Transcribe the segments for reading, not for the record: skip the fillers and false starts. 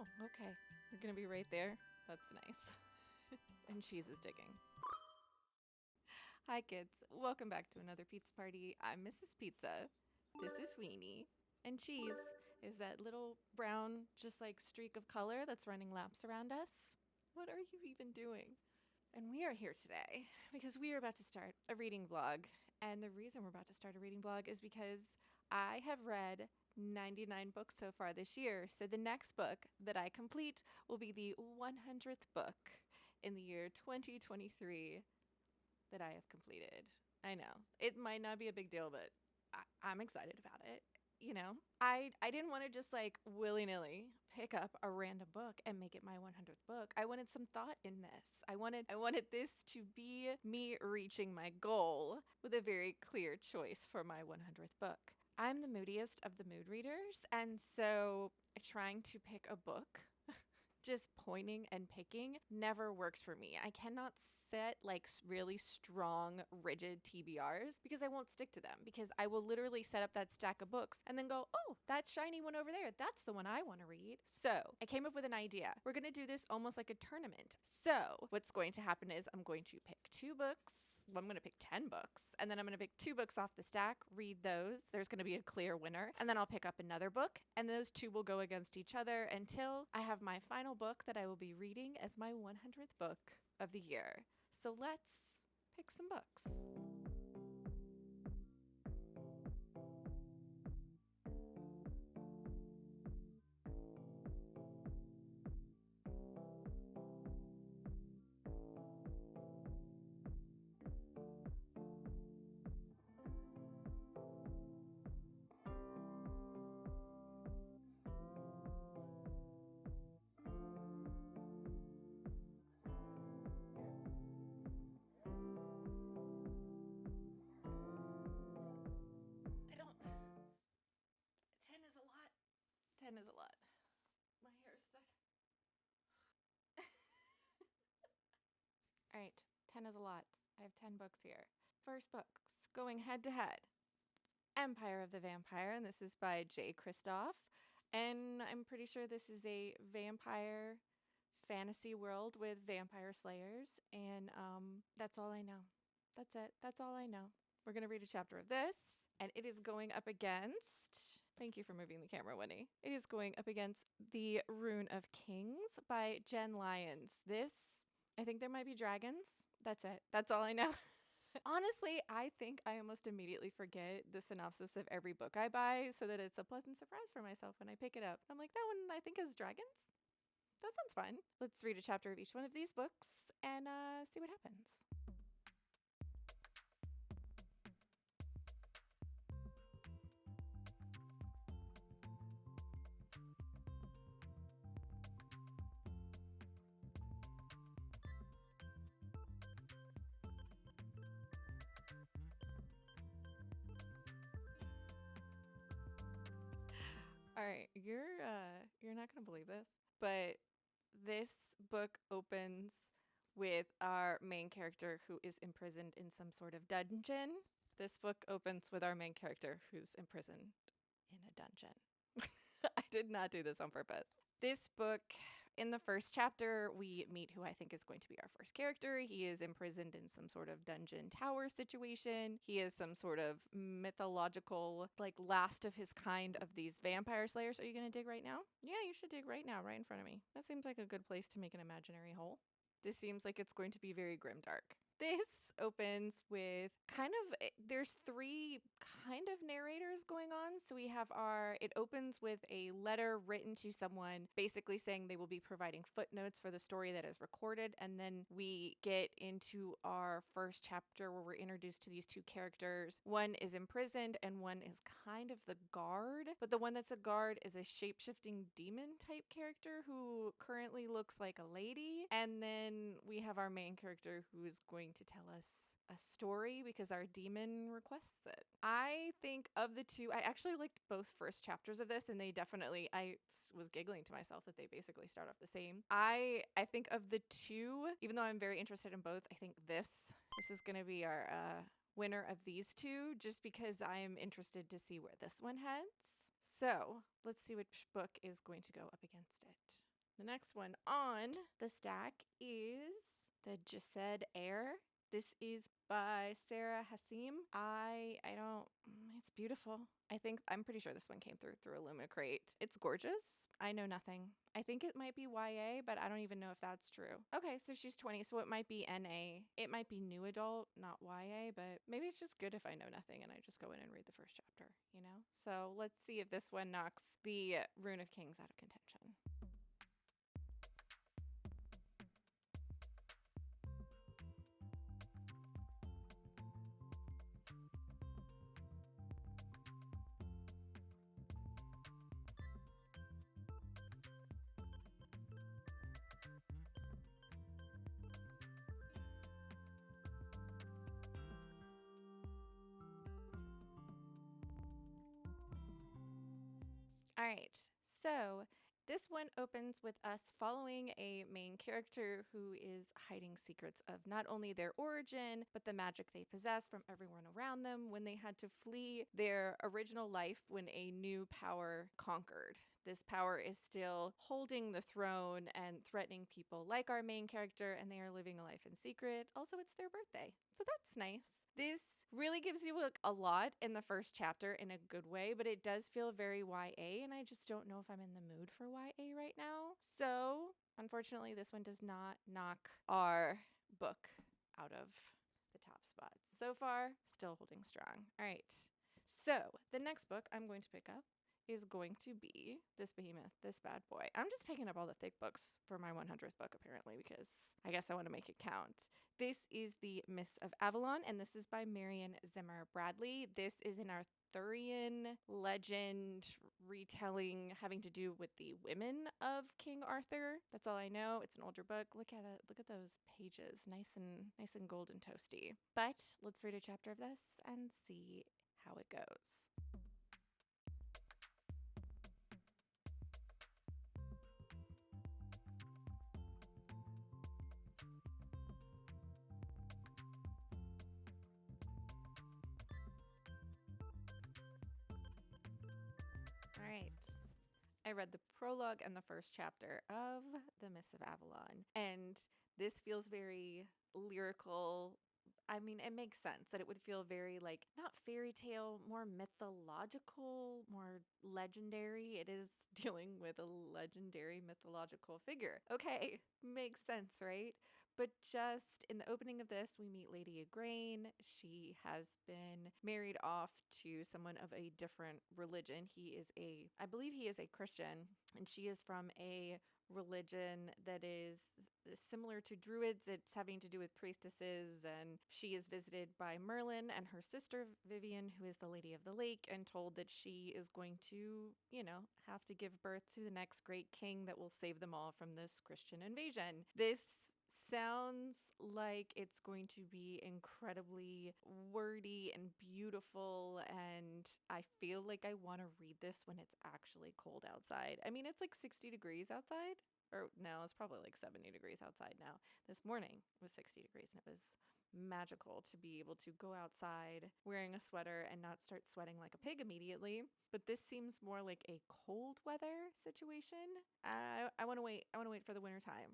Oh, okay. You're gonna be right there? That's nice. And cheese is digging. Hi kids, welcome back to another pizza party. I'm Mrs. Pizza. This is Weenie. And cheese is that little brown, just like streak of color that's running laps around us. What are you even doing? And we are here today because we are about to start a reading vlog. And the reason we're about to start a reading vlog is because I have read 99 books so far this year. So the next book that I complete will be the 100th book in the year 2023 that I have completed. I know it might not be a big deal, but I'm excited about it. You know, I didn't want to just like willy-nilly pick up a random book and make it my 100th book. I wanted some thought in this. I wanted this to be me reaching my goal with a very clear choice for my 100th book. I'm the moodiest of the mood readers, and so trying to pick a book just pointing and picking never works for me. I cannot set like really strong, rigid TBRs because I won't stick to them, because I will literally set up that stack of books and then go, oh, that shiny one over there, that's the one I want to read. So I came up with an idea. We're going to do this almost like a tournament. So what's going to happen is I'm going to pick 2 books. Well, I'm going to pick 10 books, and then I'm going to pick 2 books off the stack, read those. There's going to be a clear winner, and then I'll pick up another book, and those 2 will go against each other until I have my final book that I will be reading as my 100th book of the year. So let's pick some books. Ten is a lot. My hair is stuck. All right, 10 is a lot. I have 10 books here. First books, going head to head. Empire of the Vampire, and this is by Kristoff. And I'm pretty sure this is a vampire fantasy world with vampire slayers. And that's all I know. That's it. That's all I know. We're going to read a chapter of this, and it is going up against, thank you for moving the camera, Winnie. It is going up against The Rune of Kings by Jenn Lyons. This, I think there might be dragons. That's it. That's all I know. Honestly, I think I almost immediately forget the synopsis of every book I buy so that it's a pleasant surprise for myself when I pick it up. I'm like, that one I think has dragons. That sounds fun. Let's read a chapter of each one of these books and see what happens. All right, you're not gonna believe this, but this book opens with our main character who is imprisoned in some sort of dungeon. This book opens with our main character who's imprisoned in a dungeon. I did not do this on purpose. This book, in the first chapter, we meet who I think is going to be our first character. He is imprisoned in some sort of dungeon tower situation. He is some sort of mythological, like, last of his kind of these vampire slayers. Are you going to dig right now? Yeah, you should dig right now, right in front of me. That seems like a good place to make an imaginary hole. This seems like it's going to be very grimdark. This opens with there's 3 kind of narrators going on. So we have it opens with a letter written to someone basically saying they will be providing footnotes for the story that is recorded. And then we get into our first chapter where we're introduced to these 2 characters. One is imprisoned and one is kind of the guard. But the one that's a guard is a shape-shifting demon type character who currently looks like a lady. And then we have our main character who is going to tell us a story because our demon requests it. I think of the 2, I actually liked both first chapters of this, and they definitely, I was giggling to myself that they basically start off the same. I think of the 2, even though I'm very interested in both, I think this is going to be our winner of these 2, just because I am interested to see where this one heads. So let's see which book is going to go up against it. The next one on the stack is the Jasad Heir. This is by Sara Hashem. It's beautiful. I'm pretty sure this one came through a Lumina crate. It's gorgeous. I know nothing. I think it might be YA, but I don't even know if that's true. Okay, so she's 20, so it might be NA. It might be new adult, not YA, but maybe it's just good if I know nothing and I just go in and read the first chapter, you know? So let's see if this one knocks the Rune of Kings out of contention. All right, so this one opens with us following a main character who is hiding secrets of not only their origin, but the magic they possess from everyone around them when they had to flee their original life when a new power conquered. This power is still holding the throne and threatening people like our main character, and they are living a life in secret. Also, it's their birthday, so that's nice. This really gives you a lot in the first chapter in a good way, but it does feel very YA, and I just don't know if I'm in the mood for YA right now. So, unfortunately, this one does not knock our book out of the top spot. So far, still holding strong. All right, so the next book I'm going to pick up is going to be this behemoth, this bad boy. I'm just picking up all the thick books for my 100th book, apparently, because I guess I want to make it count. This is the Mists of Avalon, and this is by Marion Zimmer Bradley. This is an Arthurian legend retelling having to do with the women of King Arthur. That's all I know. It's an older book. Look at it. Look at those pages. Nice and golden toasty. But let's read a chapter of this and see how it goes. All right. I read the prologue and the first chapter of The Mists of Avalon, and this feels very lyrical. I mean, it makes sense that it would feel very like not fairy tale, more mythological, more legendary. It is dealing with a legendary mythological figure. Okay, makes sense, right? But just in the opening of this, we meet Lady Igraine. She has been married off to someone of a different religion. I believe he is a Christian, and she is from a religion that is similar to Druids. It's having to do with priestesses, and she is visited by Merlin and her sister Vivian, who is the Lady of the Lake, and told that she is going to, have to give birth to the next great king that will save them all from this Christian invasion. This sounds like it's going to be incredibly wordy and beautiful, and I feel like I want to read this when it's actually cold outside. I mean, it's like 60 degrees outside. Or no, it's probably like 70 degrees outside now. This morning it was 60 degrees, and it was magical to be able to go outside wearing a sweater and not start sweating like a pig immediately. But this seems more like a cold weather situation. I want to wait. I want to wait for the winter time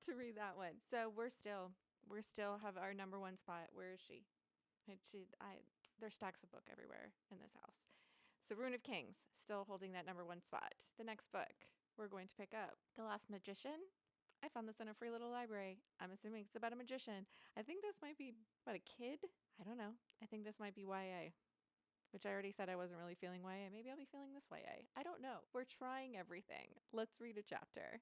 to read that one. So we're still have our number one spot. Where is she? There's stacks of book everywhere in this house. So Rune of Kings, still holding that number one spot. The next book we're going to pick up, The Last Magician. I found this in a free little library. I'm assuming it's about a magician. I think this might be about a kid. I don't know. I think this might be YA, which I already said I wasn't really feeling YA. Maybe I'll be feeling this YA. I don't know. We're trying everything. Let's read a chapter.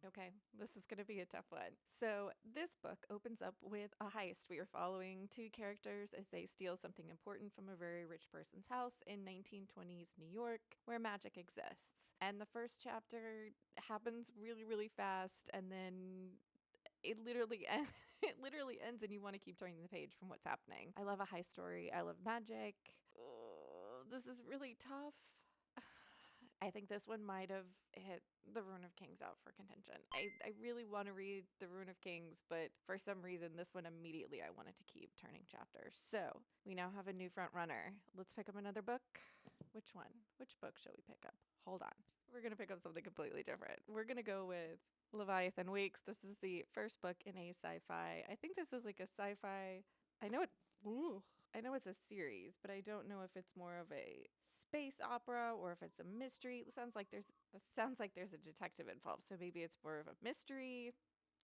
Okay, this is going to be a tough one. So this book opens up with a heist. We are following two characters as they steal something important from a very rich person's house in 1920s New York, where magic exists. And the first chapter happens really, really fast, and then it literally ends and you want to keep turning the page from what's happening. I love a heist story. I love magic. Oh, this is really tough. I think this one might have hit the Rune of Kings out for contention. I really want to read the Rune of Kings, but for some reason, this one immediately I wanted to keep turning chapters. So we now have a new front runner. Let's pick up another book. Which one? Which book shall we pick up? Hold on. We're going to pick up something completely different. We're going to go with Leviathan Weeks. This is the first book in a sci-fi. I think this is like a sci-fi. I know it's a series, but I don't know if it's more of a space opera or if it's a mystery. It sounds like there's a detective involved, so maybe it's more of a mystery.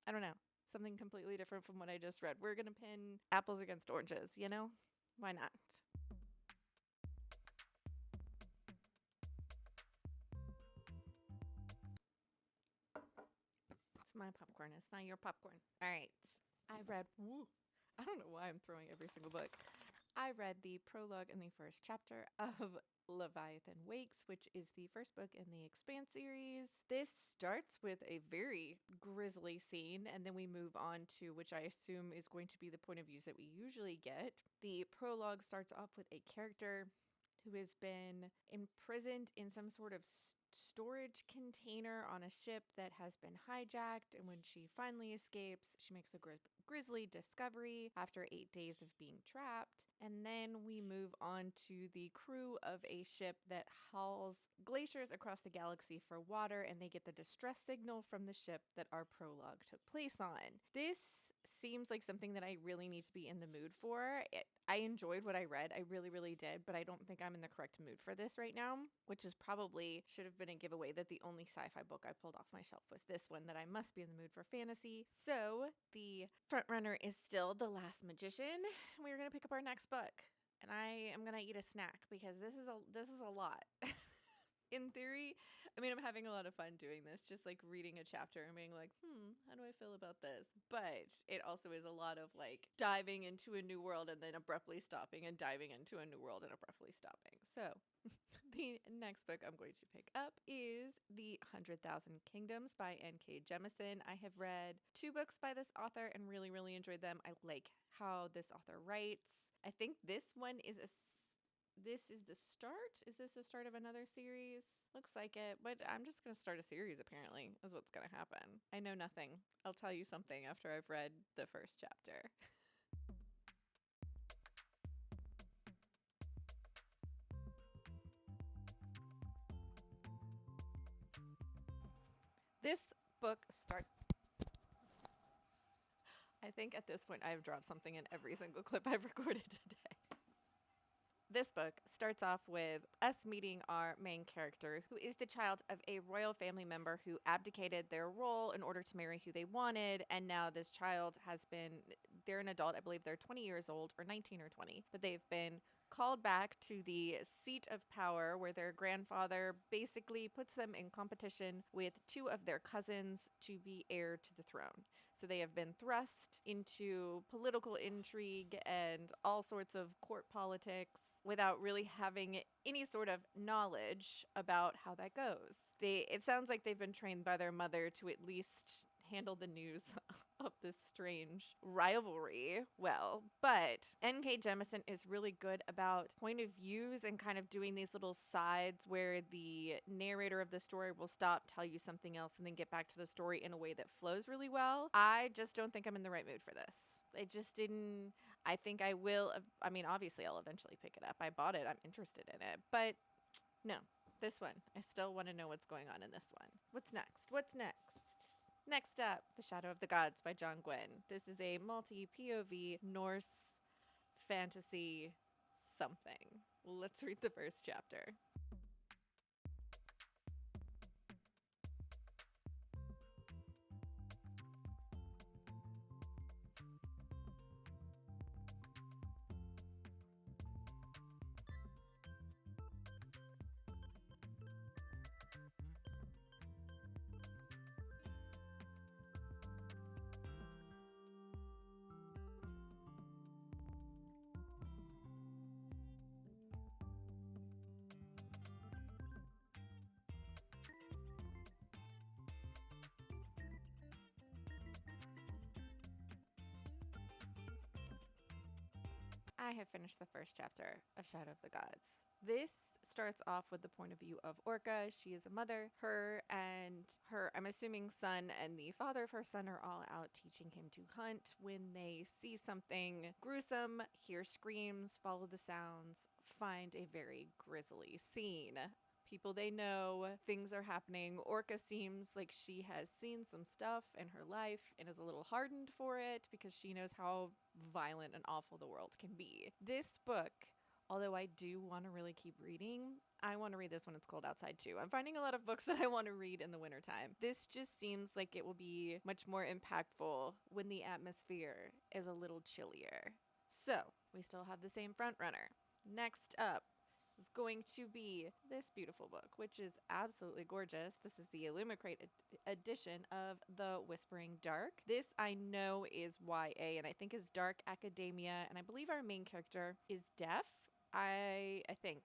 I don't know. Something completely different from what I just read. We're going to pin apples against oranges, you know? Why not? It's my popcorn. It's not your popcorn. All right. I don't know why I'm throwing every single book. I read the prologue in the first chapter of Leviathan Wakes, which is the first book in the Expanse series. This starts with a very grisly scene, and then we move on to which I assume is going to be the point of views that we usually get. The prologue starts off with a character who has been imprisoned in some sort of storage container on a ship that has been hijacked, and when she finally escapes, she makes a grisly discovery after 8 days of being trapped. And then we move on to the crew of a ship that hauls glaciers across the galaxy for water, and they get the distress signal from the ship that our prologue took place on. This seems like something that I really need to be in the mood for. I enjoyed what I read. I really, really did, but I don't think I'm in the correct mood for this right now, which is probably should have been a giveaway that the only sci-fi book I pulled off my shelf was this one, that I must be in the mood for fantasy. So the front runner is still The Last Magician. We're going to pick up our next book, and I am going to eat a snack because this is a lot. In theory, I mean, I'm having a lot of fun doing this, just like reading a chapter and being like, how do I feel about this? But it also is a lot of like diving into a new world and then abruptly stopping, and diving into a new world and abruptly stopping. So the next book I'm going to pick up is The 100,000 Kingdoms by N.K. Jemisin. I have read 2 books by this author and really, really enjoyed them. I like how this author writes. I think this one is this is the start? Is this the start of another series? Looks like it, but I'm just going to start a series, apparently, is what's going to happen. I know nothing. I'll tell you something after I've read the first chapter. This book starts... I think at this point I've dropped something in every single clip I've recorded today. This book starts off with us meeting our main character, who is the child of a royal family member who abdicated their role in order to marry who they wanted. And now this child they're an adult, I believe they're 20 years old, or 19 or 20, but they've been called back to the seat of power where their grandfather basically puts them in competition with 2 of their cousins to be heir to the throne. So they have been thrust into political intrigue and all sorts of court politics without really having any sort of knowledge about how that goes. It sounds like they've been trained by their mother to at least handle the news of this strange rivalry well, but N.K. Jemisin is really good about point of views and kind of doing these little sides where the narrator of the story will stop, tell you something else, and then get back to the story in a way that flows really well. I just don't think I'm in the right mood for this. I just didn't. I think I will. I mean, obviously I'll eventually pick it up. I bought it. I'm interested in it, but no, this one. I still want to know what's going on in this one. What's next? Next up, The Shadow of the Gods by John Gwynne. This is a multi-POV Norse fantasy something. Let's read the first chapter. I have finished the first chapter of Shadow of the Gods. This starts off with the point of view of Orca. She is a mother. Her and her, I'm assuming, son and the father of her son are all out teaching him to hunt when they see something gruesome, hear screams, follow the sounds, find a very grisly scene. People they know, things are happening. Orca seems like she has seen some stuff in her life and is a little hardened for it because she knows how violent and awful the world can be. This book, although I do want to really keep reading, I want to read this when it's cold outside too. I'm finding a lot of books that I want to read in the wintertime. This just seems like it will be much more impactful when the atmosphere is a little chillier. So, we still have the same front runner. Next up is going to be this beautiful book, which is absolutely gorgeous. This is the Illumicrate edition of The Whispering Dark. This I know is YA and I think is dark academia, and I believe our main character is deaf. I think.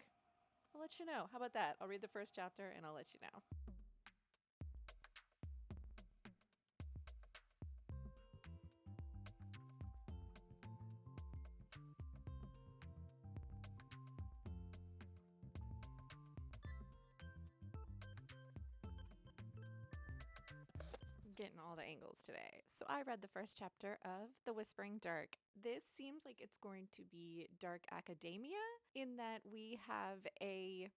I'll let you know. How about that? I'll read the first chapter and I'll let you know. Getting all the angles today. So I read the first chapter of The Whispering Dark. This seems like it's going to be dark academia in that we have a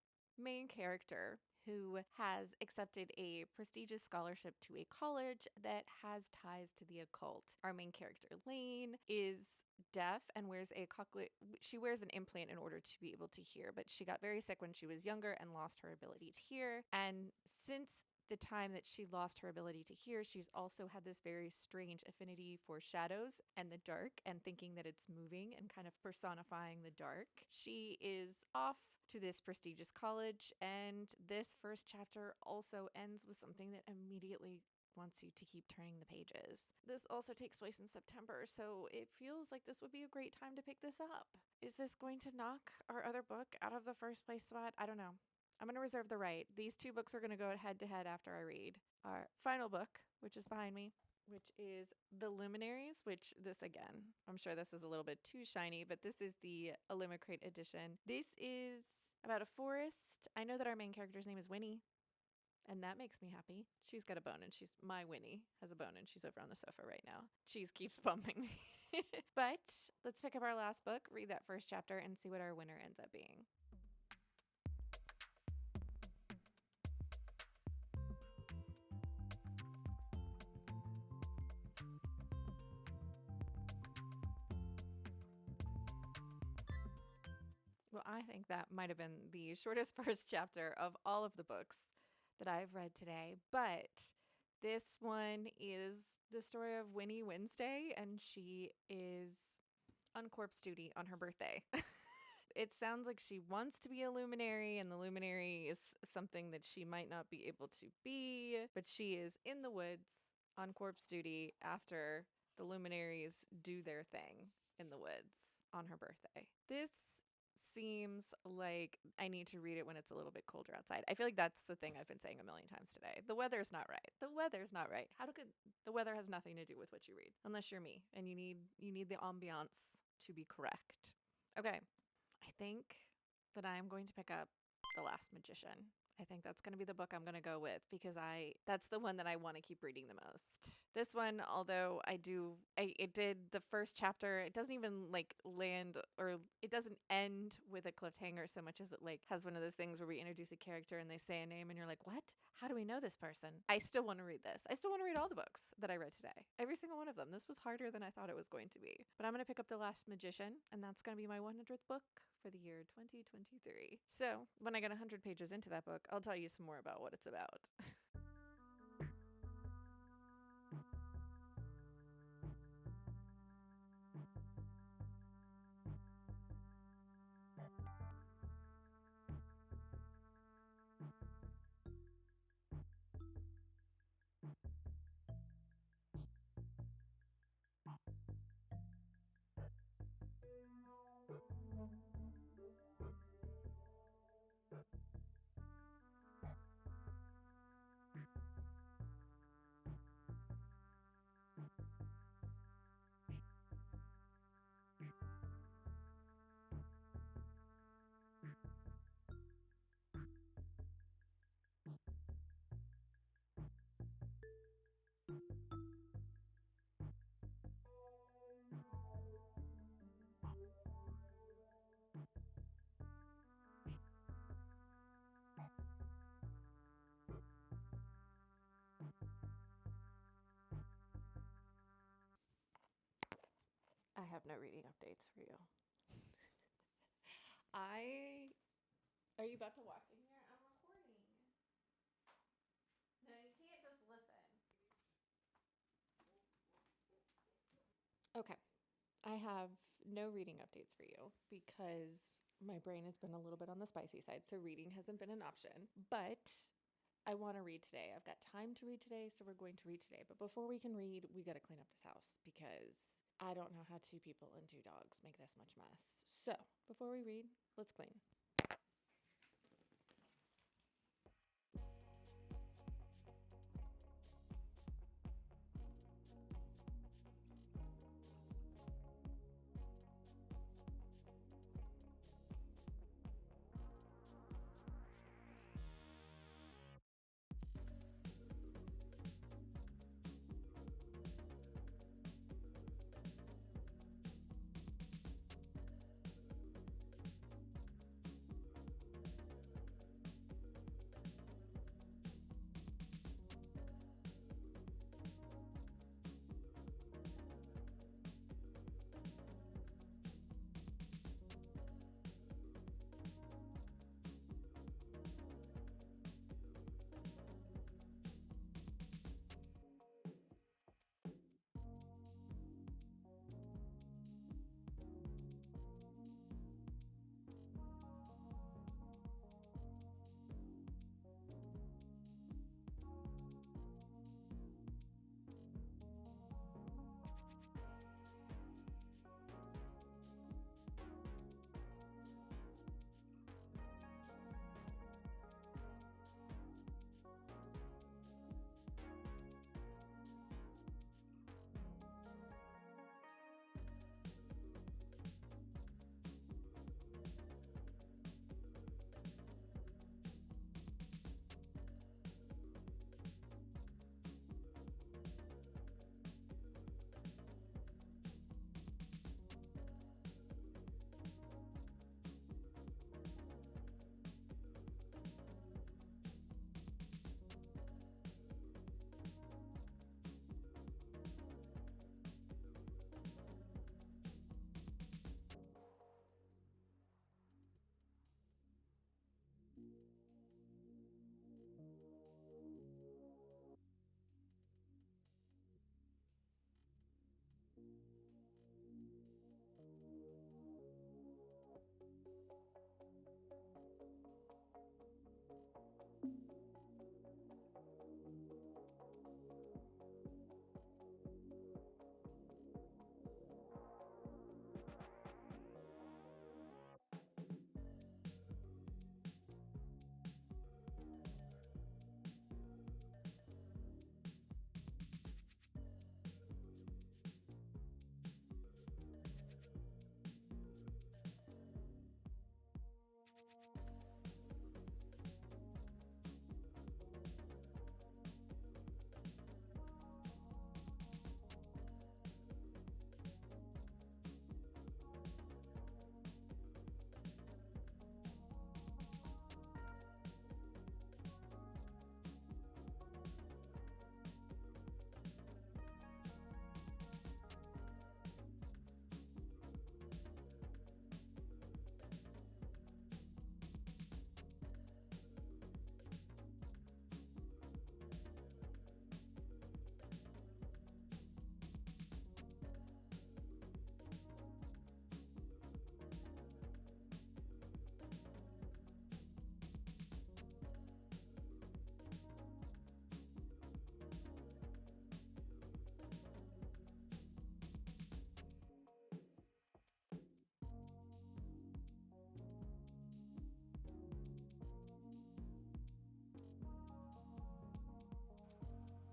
main character who has accepted a prestigious scholarship to a college that has ties to the occult. Our main character, Lane, is deaf and wears she wears an implant in order to be able to hear, but she got very sick when she was younger and lost her ability to hear. And since the time that she lost her ability to hear, she's also had this very strange affinity for shadows and the dark and thinking that it's moving and kind of personifying the dark. She is off to this prestigious college, and this first chapter also ends with something that immediately wants you to keep turning the pages. This also takes place in September, so it feels like this would be a great time to pick this up. Is this going to knock our other book out of the first place spot? I don't know. I'm going to reserve the right. These two books are going to go head to head after I read our final book, which is behind me, which is The Luminaries, which this again, I'm sure this is a little bit too shiny, but this is the Illumicrate edition. This is about a forest. I know that our main character's name is Winnie, and that makes me happy. She's got a bone, and my Winnie has a bone, and she's over on the sofa right now. Cheese keeps bumping me. But let's pick up our last book, read that first chapter, and see what our winner ends up being. Well, I think that might have been the shortest first chapter of all of the books that I've read today, but this one is the story of Winnie Wednesday, and she is on corpse duty on her birthday. It sounds like she wants to be a luminary, and the luminary is something that she might not be able to be, but she is in the woods on corpse duty after the luminaries do their thing in the woods on her birthday. This seems like I need to read it when it's a little bit colder outside. I feel like that's the thing I've been saying a million times today. The weather's not right. The weather's not right. The weather has nothing to do with what you read, unless you're me and you need the ambiance to be correct. Okay, I think that I am going to pick up The Last Magician. I think that's going to be the book I'm going to go with because that's the one that I want to keep reading the most. This one, although it did the first chapter, it doesn't even land, or it doesn't end with a cliffhanger so much as it has one of those things where we introduce a character and they say a name and you're like, what? How do we know this person? I still want to read this. I still want to read all the books that I read today. Every single one of them. This was harder than I thought it was going to be. But I'm going to pick up The Last Magician, and that's going to be my 100th book for the year 2023. So when I get 100 pages into that book, I'll tell you some more about what it's about. I have no reading updates for you. Are you about to walk in here? I'm recording. No, you can't just listen. Okay. I have no reading updates for you because my brain has been a little bit on the spicy side, so reading hasn't been an option. But I want to read today. I've got time to read today, so we're going to read today. But before we can read, we got to clean up this house because I don't know how 2 people and 2 dogs make this much mess. So before we read, let's clean.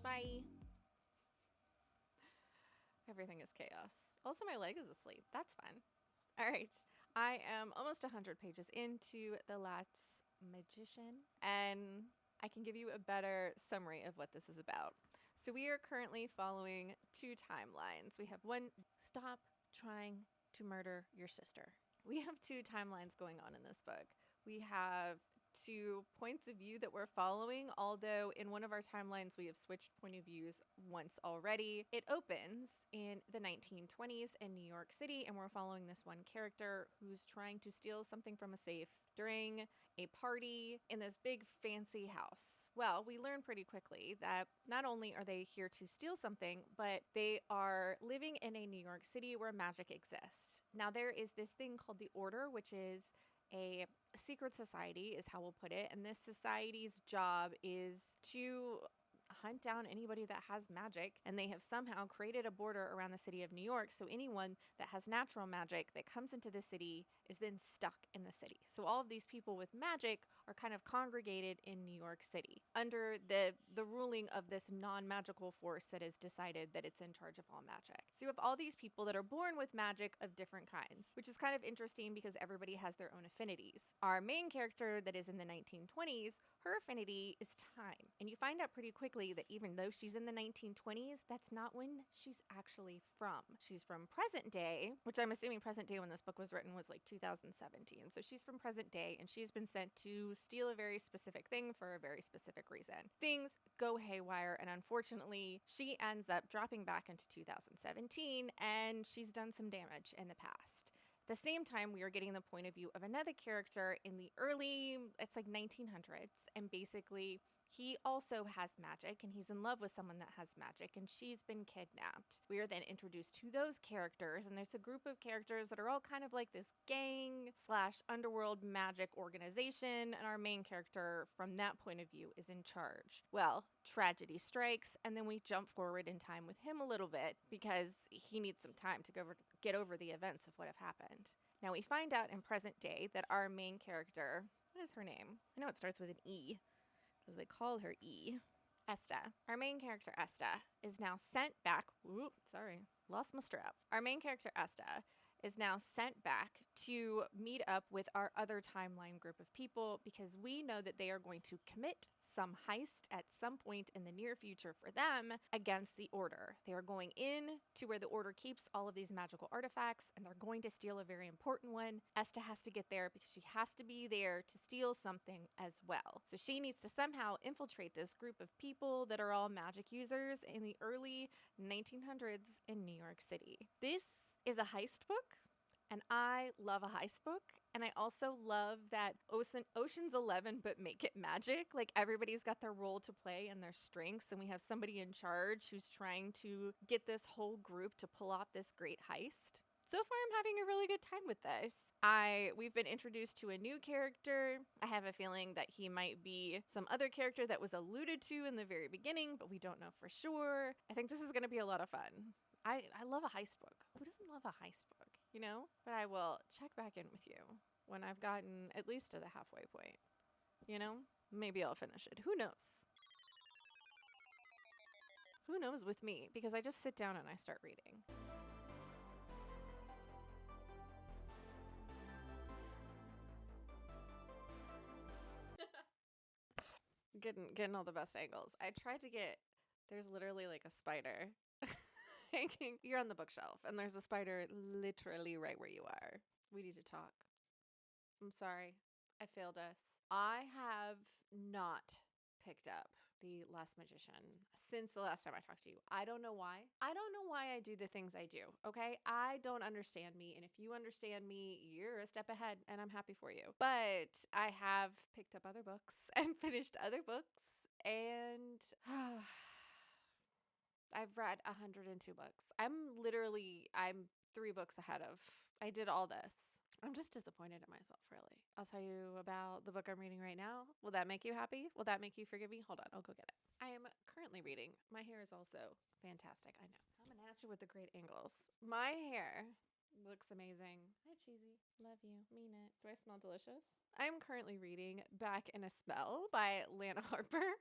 Bye. Everything is chaos. Also, my leg is asleep. That's fun. All right. I am almost 100 pages into The Last Magician, and I can give you a better summary of what this is about. So we are currently following 2 timelines. We have one, stop trying to murder your sister. We have 2 timelines going on in this book. We have to points of view that we're following, although in one of our timelines we have switched point of views once already. It opens in the 1920s in New York City, and we're following this one character who's trying to steal something from a safe during a party in this big fancy house. Well, we learn pretty quickly that not only are they here to steal something, but they are living in a New York City where magic exists. Now, there is this thing called the Order, which is a secret society, is how we'll put it. And this society's job is to hunt down anybody that has magic, and they have somehow created a border around the city of New York, so anyone that has natural magic that comes into the city is then stuck in the city. So all of these people with magic are kind of congregated in New York City under the ruling of this non-magical force that has decided that it's in charge of all magic. So you have all these people that are born with magic of different kinds, which is kind of interesting because everybody has their own affinities. Our main character that is in the 1920s, her affinity is time. And you find out pretty quickly that even though she's in the 1920s, that's not when she's actually from. She's from present day, which I'm assuming present day when this book was written was like 2017. So she's from present day, and she's been sent to steal a very specific thing for a very specific reason. Things go haywire, and unfortunately, she ends up dropping back into 2017, and she's done some damage in the past. At the same time, we are getting the point of view of another character in the early, it's like 1900s, and basically he also has magic, and he's in love with someone that has magic, and she's been kidnapped. We are then introduced to those characters, and there's a group of characters that are all kind of like this gang / underworld magic organization, and our main character from that point of view is in charge. Well, tragedy strikes, and then we jump forward in time with him a little bit because he needs some time to get over the events of what have happened. Now we find out in present day that our main character, what is her name? I know it starts with an E, because they call her E. Esta. Our main character, Esta, is now sent back. Whoop, sorry, lost my strap. Our main character, Esta, is now sent back to meet up with our other timeline group of people because we know that they are going to commit some heist at some point in the near future for them against the Order. They are going in to where the Order keeps all of these magical artifacts, and they're going to steal a very important one. Esta has to get there because she has to be there to steal something as well. So she needs to somehow infiltrate this group of people that are all magic users in the early 1900s in New York City. This is a heist book, and I love a heist book, and I also love that Ocean's 11 but make it magic. Like, everybody's got their role to play and their strengths, and we have somebody in charge who's trying to get this whole group to pull off this great heist. So far, I'm having a really good time with this. We've been introduced to a new character. I have a feeling that he might be some other character that was alluded to in the very beginning, but we don't know for sure. I think this is going to be a lot of fun. I love a heist book. Who doesn't love a heist book, you know? But I will check back in with you when I've gotten at least to the halfway point, you know? Maybe I'll finish it. Who knows? Who knows with me? Because I just sit down and I start reading. Getting all the best angles. I tried to get, there's literally like a spider hanging. You're on the bookshelf, and there's a spider literally right where you are. We need to talk. I'm sorry. I failed us. I have not picked up The Last Magician since the last time I talked to you. I don't know why. I don't know why I do the things I do, okay? I don't understand me, and if you understand me, you're a step ahead, and I'm happy for you. But I have picked up other books and finished other books, and I've read 102 books. I'm 3 books ahead of. I did all this. I'm just disappointed in myself, really. I'll tell you about the book I'm reading right now. Will that make you happy? Will that make you forgive me? Hold on, I'll go get it. I am currently reading. My hair is also fantastic, I know. Coming at you with the great angles. My hair looks amazing. Hi, Cheesy. Love you. Mean it. Do I smell delicious? I'm currently reading Back in a Spell by Lana Harper.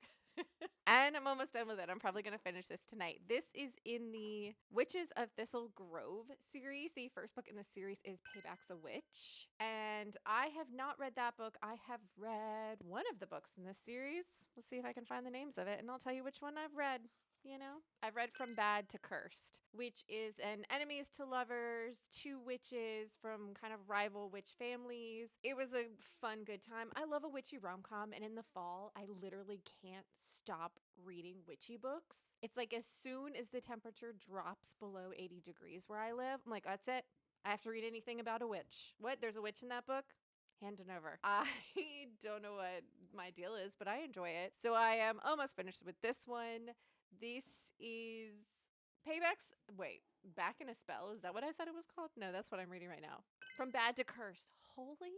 And I'm almost done with it. I'm probably going to finish this tonight. This is in the Witches of Thistle Grove series. The first book in the series is Payback's a Witch. And I have not read that book. I have read one of the books in this series. Let's see if I can find the names of it, and I'll tell you which one I've read. you know? I've read From Bad to Cursed, which is an enemies to lovers, two witches from kind of rival witch families. It was a fun, good time. I love a witchy rom-com, and in the fall, I literally can't stop reading witchy books. It's like as soon as the temperature drops below 80 degrees where I live, I'm like, that's it. I have to read anything about a witch. What? There's a witch in that book? Hand it over. I don't know what my deal is, but I enjoy it. So I am almost finished with this one. This is Payback's, wait, Back in a Spell. Is that what I said it was called? No, that's what I'm reading right now. From Bad to Cursed. Holy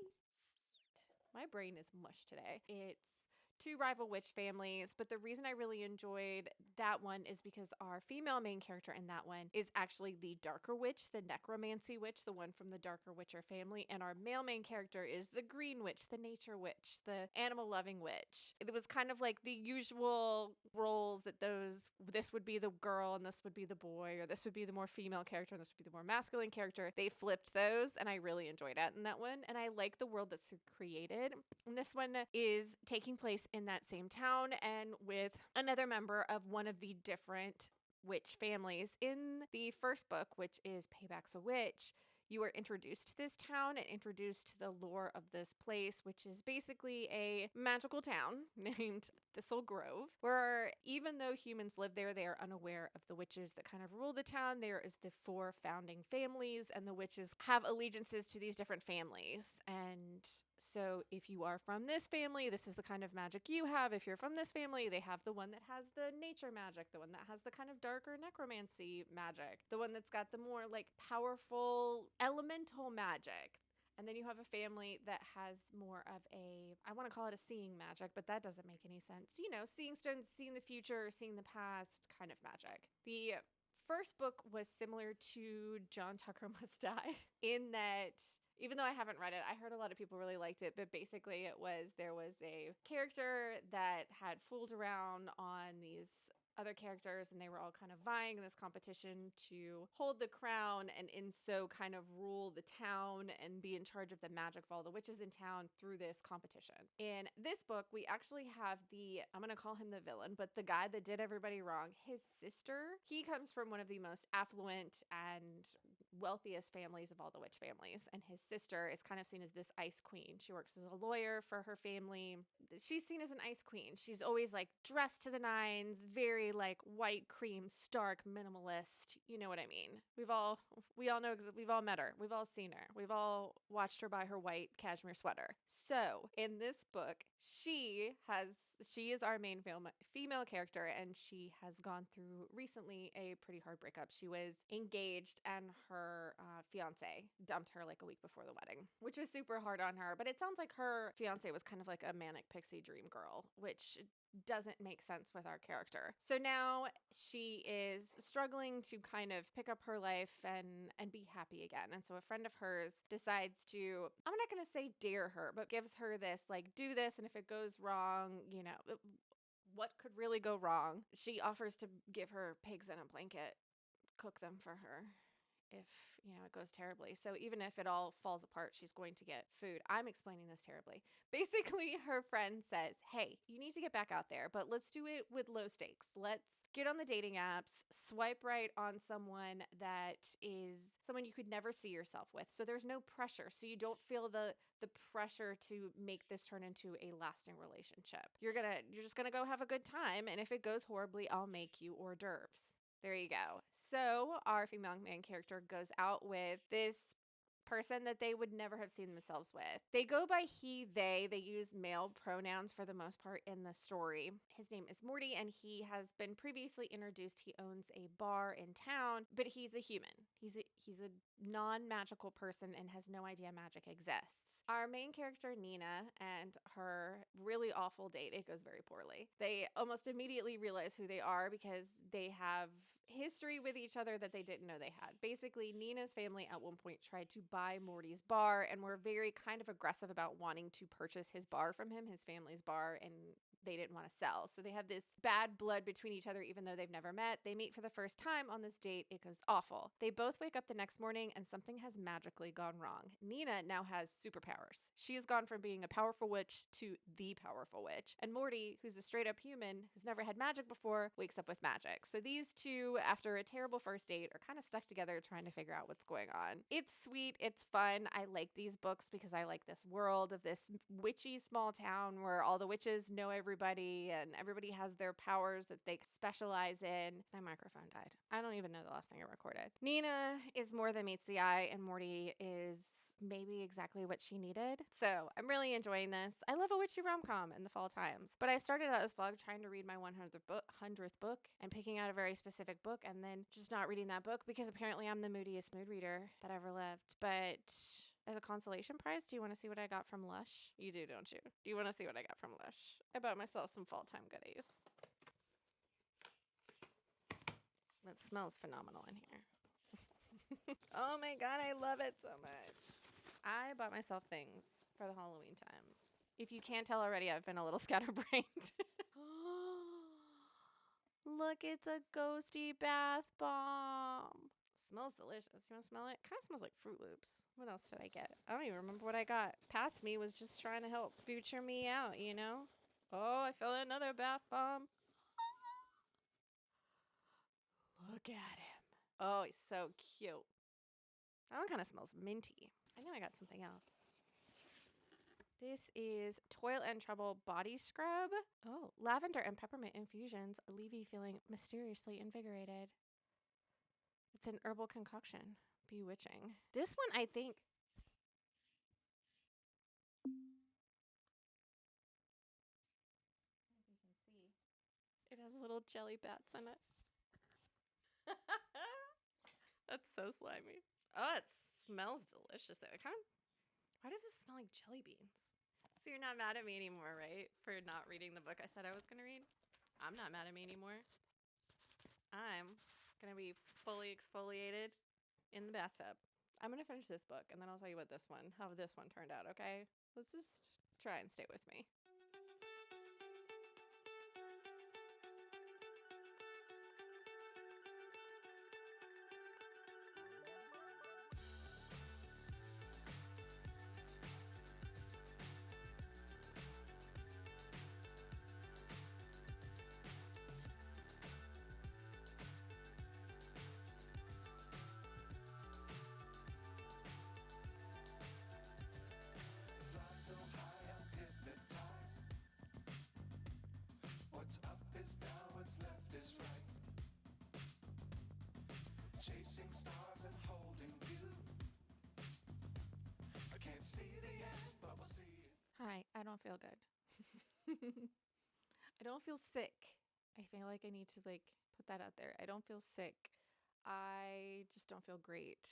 my brain is mush today. It's two rival witch families, but the reason I really enjoyed that one is because our female main character in that one is actually the darker witch, the necromancy witch, the one from the darker witcher family, and our male main character is the green witch, the nature witch, the animal loving witch. It was kind of like the usual roles that this would be the girl and this would be the boy, or this would be the more female character and this would be the more masculine character. They flipped those and I really enjoyed it in that one, and I like the world that's created. And this one is taking place in that same town and with another member of one of the different witch families. In the first book, which is Payback's a Witch, you are introduced to this town and introduced to the lore of this place, which is basically a magical town named Thistle Grove, where even though humans live there, they are unaware of the witches that kind of rule the town. There is the 4 founding families, and the witches have allegiances to these different families. And so if you are from this family, this is the kind of magic you have. If you're from this family, they have the one that has the nature magic, the one that has the kind of darker necromancy magic, the one that's got the more like powerful elemental magic. And then you have a family that has more of a, I want to call it a seeing magic, but that doesn't make any sense. You know, seeing stones, seeing the future, seeing the past kind of magic. The first book was similar to John Tucker Must Die in that, even though I haven't read it, I heard a lot of people really liked it, but basically there was a character that had fooled around on these other characters, and they were all kind of vying in this competition to hold the crown and in so kind of rule the town and be in charge of the magic of all the witches in town through this competition. In this book, we actually have I'm going to call him the villain, but the guy that did everybody wrong, his sister. He comes from one of the most affluent and wealthiest families of all the witch families, and his sister is kind of seen as this ice queen. She works as a lawyer for her family. She's seen as an ice queen. She's always like dressed to the nines, very like white cream, stark, minimalist. You know what I mean? We all know, we've all met her. We've all seen her. We've all watched her buy her white cashmere sweater. So in this book, she is our main female character, and she has gone through recently a pretty hard breakup. She was engaged and her fiance dumped her like a week before the wedding, which was super hard on her. But it sounds like her fiance was kind of like a manic pixie dream girl, which doesn't make sense with our character. So now she is struggling to kind of pick up her life and be happy again. And so a friend of hers decides to, I'm not going to say dare her, but gives her this like, do this, and if it goes wrong, you know, what could really go wrong? She offers to give her pigs in a blanket, cook them for her if, you know, it goes terribly. So even if it all falls apart, she's going to get food. I'm explaining this terribly. Basically, her friend says, hey, you need to get back out there, but let's do it with low stakes. Let's get on the dating apps, swipe right on someone that is someone you could never see yourself with. So there's no pressure. So you don't feel the pressure to make this turn into a lasting relationship. You're just gonna go have a good time. And if it goes horribly, I'll make you hors d'oeuvres. There you go. So our female main character goes out with this person that they would never have seen themselves with. They go by he, they. They use male pronouns for the most part in the story. His name is Morty, and he has been previously introduced. He owns a bar in town, but he's a human. He's a non-magical person and has no idea magic exists. Our main character, Nina, and her really awful date, it goes very poorly. They almost immediately realize who they are because they have history with each other that they didn't know they had. Basically, Nina's family at one point tried to buy Morty's bar and were very kind of aggressive about wanting to purchase his bar from him, his family's bar, and they didn't want to sell. So they have this bad blood between each other, even though they've never met. They meet for the first time on this date. It goes awful. They both wake up the next morning and something has magically gone wrong. Nina now has superpowers. She has gone from being a powerful witch to the powerful witch. And Morty, who's a straight up human, who's never had magic before, wakes up with magic. So these two, after a terrible first date, are kind of stuck together trying to figure out what's going on. It's sweet. It's fun. I like these books because I like this world of this witchy small town where all the witches know everybody and everybody has their powers that they specialize in. My microphone died. I don't even know the last thing I recorded. Nina is more than meets the eye, and Morty is maybe exactly what she needed. So I'm really enjoying this. I love a witchy rom-com in the fall times. But I started out this vlog trying to read my 100th book and picking out a very specific book and then just not reading that book because apparently I'm the moodiest mood reader that ever lived. But as a consolation prize, do you want to see what I got from Lush? You do, don't you? Do you want to see what I got from Lush? I bought myself some fall time goodies. It smells phenomenal in here. Oh my God, I love it so much. I bought myself things for the Halloween times. If you can't tell already, I've been a little scatterbrained. Look, it's a ghosty bath bomb. Smells delicious. You want to smell it? Kind of smells like Fruit Loops. What else did I get? I don't even remember what I got. Past me was just trying to help future me out, you know? Oh, I fell in another bath bomb. Look at him. Oh, he's so cute. That one kind of smells minty. I know I got something else. This is Toil and Trouble Body Scrub. Oh, lavender and peppermint infusions leave you feeling mysteriously invigorated. It's an herbal concoction. Bewitching. This one, I think... If you can see. It has little jelly bats in it. That's so slimy. Oh, it smells delicious though. Why does this smell like jelly beans? So you're not mad at me anymore, right? For not reading the book I said I was gonna read? I'm not mad at me anymore. I'm gonna be fully exfoliated in the bathtub. I'm gonna finish this book and then I'll tell you how this one turned out, okay? Let's just try and stay with me. Chasing stars and holding you. I can't see the end, but we'll see it. Hi, I don't feel good. I don't feel sick. I feel like I need to put that out there. I don't feel sick. I just don't feel great.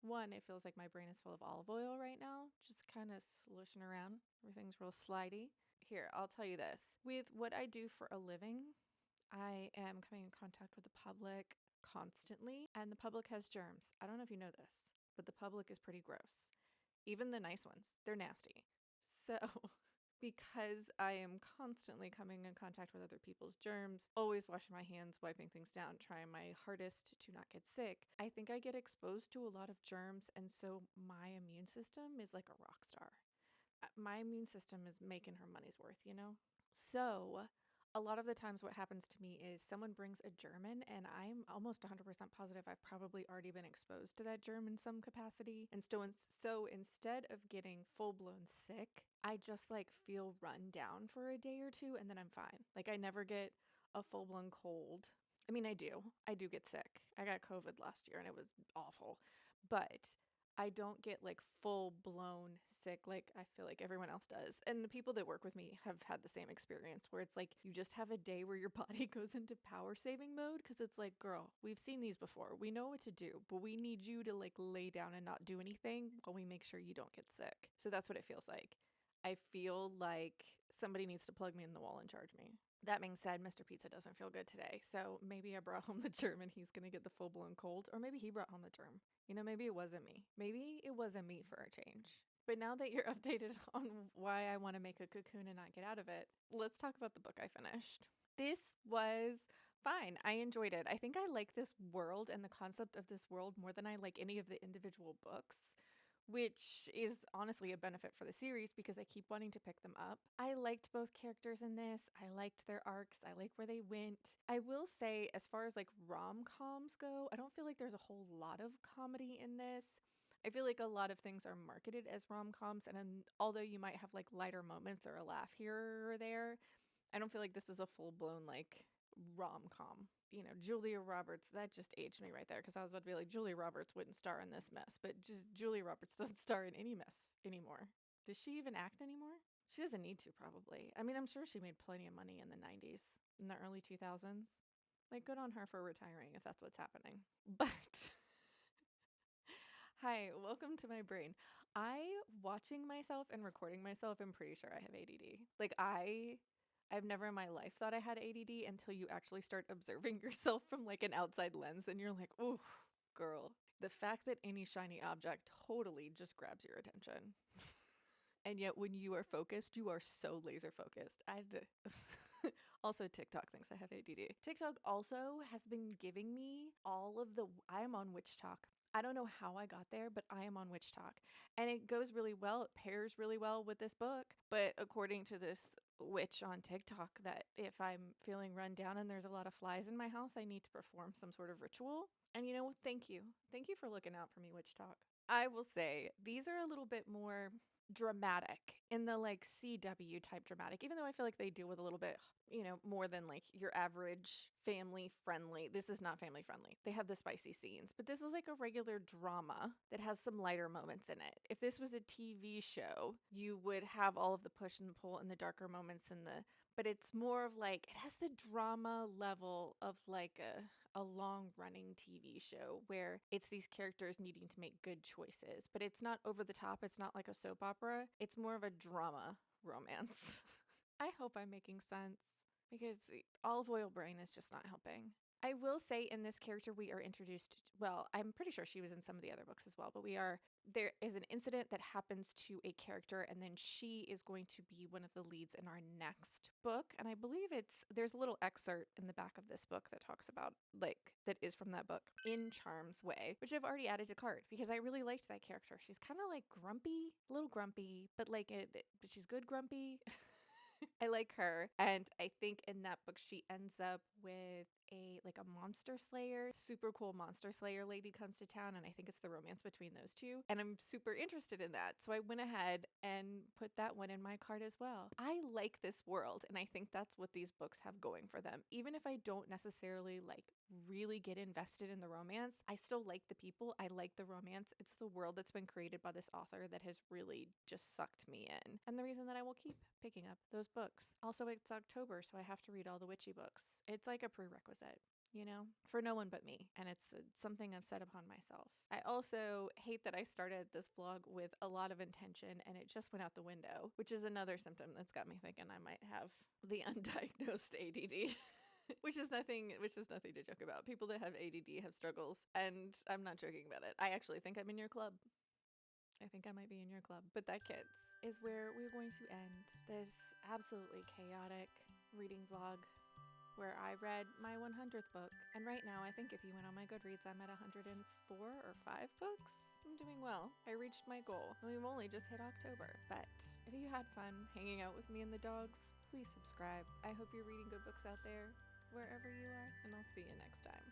One, it feels like my brain is full of olive oil right now, just kind of slushing around. Everything's real slidey. Here, I'll tell you this. With what I do for a living, I am coming in contact with the public constantly, and the public has germs. I don't know if you know this, but the public is pretty gross. Even the nice ones, they're nasty. So because I am constantly coming in contact with other people's germs, always washing my hands, wiping things down, trying my hardest to not get sick, I think I get exposed to a lot of germs, and so my immune system is like a rock star. My immune system is making her money's worth, you know? So a lot of the times what happens to me is someone brings a germ in and I'm almost 100% positive I've probably already been exposed to that germ in some capacity. And so instead of getting full-blown sick, I just feel run down for a day or two and then I'm fine. I never get a full-blown cold. I mean, I do get sick. I got COVID last year and it was awful. But I don't get full-blown sick like I feel like everyone else does. And the people that work with me have had the same experience where it's you just have a day where your body goes into power saving mode because it's girl, we've seen these before. We know what to do, but we need you to lay down and not do anything while we make sure you don't get sick. So that's what it feels like. I feel like somebody needs to plug me in the wall and charge me. That being said, Mr. Pizza doesn't feel good today, so maybe I brought home the germ and he's going to get the full-blown cold, or maybe he brought home the germ. You know, maybe it wasn't me. Maybe it wasn't me for a change. But now that you're updated on why I want to make a cocoon and not get out of it, let's talk about the book I finished. This was fine. I enjoyed it. I think I like this world and the concept of this world more than I like any of the individual books, which is honestly a benefit for the series because I keep wanting to pick them up. I liked both characters in this. I liked their arcs. I like where they went. I will say, as far as like rom-coms go, I don't feel like there's a whole lot of comedy in this. I feel like a lot of things are marketed as rom-coms, and although you might have like lighter moments or a laugh here or there, I don't feel like this is a full-blown like rom-com. You know, Julia Roberts, that just aged me right there, because I was about to be like, Julia Roberts wouldn't star in this mess, but just Julia Roberts doesn't star in any mess anymore. Does she even act anymore? She doesn't need to, probably. I mean, I'm sure she made plenty of money in the 90s, in the early 2000s. Like, good on her for retiring, if that's what's happening. But hi, welcome to my brain. Watching myself and recording myself, I'm pretty sure I have ADD. Like, I've never in my life thought I had ADD until you actually start observing yourself from like an outside lens and you're like, ooh, girl. The fact that any shiny object totally just grabs your attention. And yet when you are focused, you are so laser focused. Also, TikTok thinks I have ADD. TikTok also has been giving me I am on witchtok. I don't know how I got there, but I am on witchtok. And it goes really well. It pairs really well with this book. But according to this witch on TikTok, that if I'm feeling run down and there's a lot of flies in my house, I need to perform some sort of ritual. And you know, thank you. Thank you for looking out for me, witchtok. I will say these are a little bit more dramatic in the like CW type dramatic, even though I feel like they deal with a little bit, you know, more than like your average family friendly. This is not family friendly. They have the spicy scenes, but this is like a regular drama that has some lighter moments in it. If this was a TV show, you would have all of the push and pull and the darker moments but it's more of like, it has the drama level of like a long running TV show where it's these characters needing to make good choices, but it's not over the top. It's not like a soap opera. It's more of a drama romance. I hope I'm making sense, because olive oil brain is just not helping. I will say in this character we are introduced, well, I'm pretty sure she was in some of the other books as well, but there is an incident that happens to a character, and then she is going to be one of the leads in our next book. And I believe there's a little excerpt in the back of this book that talks about, like, that is from that book, in Charm's way, which I've already added to cart because I really liked that character. She's kind of like grumpy, a little grumpy, but but she's good grumpy. I like her, and I think in that book she ends up with a monster slayer, super cool monster slayer lady comes to town, and I think it's the romance between those two, and I'm super interested in that, so I went ahead and put that one in my cart as well. I like this world, and I think that's what these books have going for them. Even if I don't necessarily really get invested in the romance, I still like the people, I like the romance. It's the world that's been created by this author that has really just sucked me in, and the reason that I will keep picking up those books. Also, it's October, so I have to read all the witchy books. It's like a prerequisite, you know, for no one but me, and it's something I've set upon myself. I also hate that I started this vlog with a lot of intention and it just went out the window, which is another symptom that's got me thinking I might have the undiagnosed ADD. Which is nothing to joke about. People that have ADD have struggles, and I'm not joking about it. I actually think I'm in your club. I think I might be in your club. But that, kids, is where we're going to end this absolutely chaotic reading vlog where I read my 100th book. And right now, I think if you went on my Goodreads, I'm at 104 or 5 books. I'm doing well. I reached my goal. We've only just hit October. But if you had fun hanging out with me and the dogs, please subscribe. I hope you're reading good books out there, wherever you are, and I'll see you next time.